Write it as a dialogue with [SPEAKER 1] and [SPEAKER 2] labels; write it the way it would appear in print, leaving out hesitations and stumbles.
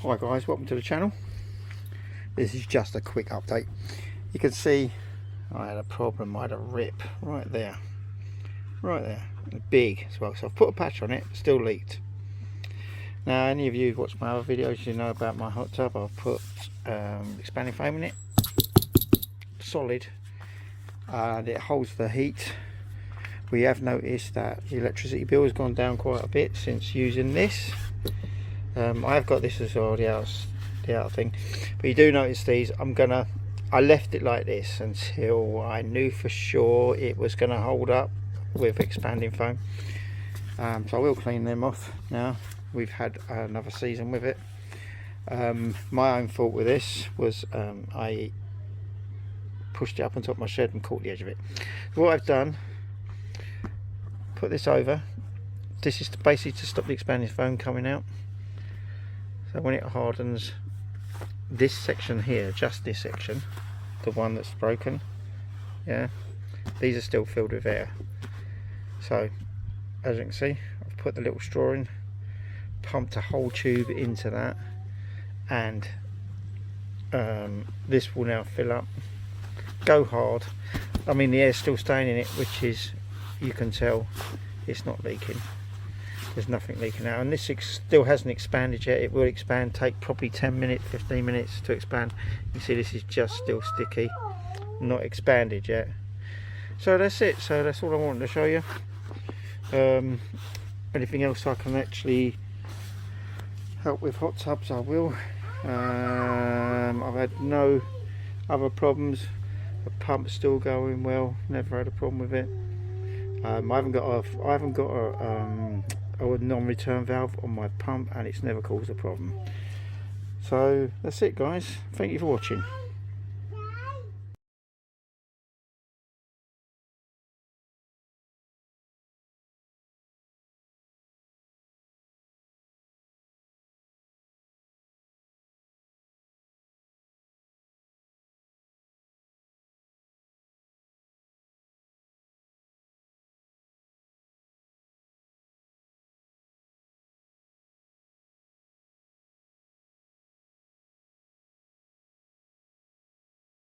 [SPEAKER 1] Hi guys, welcome to the channel. This is just a quick update. You can see I had a problem. I had a rip right there, big as well. So I've put a patch on it, still leaked. Now any of you who've watched my other videos, you know about my hot tub. I've put expanding foam in it, solid, and it holds the heat. We have noticed that the electricity bill has gone down quite a bit since using this. I have got this as well, the outer thing, but you do notice these. I left it like this until I knew for sure it was going to hold up with expanding foam. So I will clean them off now. We've had another season with it. My own fault with this was I pushed it up on top of my shed and caught the edge of it. So what I've done, put this over. This is basically to stop the expanding foam coming out. So when it hardens, this section here, just this section, the one that's broken, yeah, these are still filled with air. So as you can see, I've put the little straw in, pumped a whole tube into that, and this will now fill up, go hard. I mean, the air's still staying in it, which is, you can tell it's not leaking. There's nothing leaking out, and this still hasn't expanded yet. It will expand, take probably 10 minutes, 15 minutes to expand. You see this is just still sticky, not expanded yet. So that's it. So that's all I wanted to show you. Anything else I can actually help with hot tubs, I will. I've had no other problems. The pump's still going well, never had a problem with it. I haven't got a non-return valve on my pump, and it's never caused a problem. So that's it guys, thank you for watching.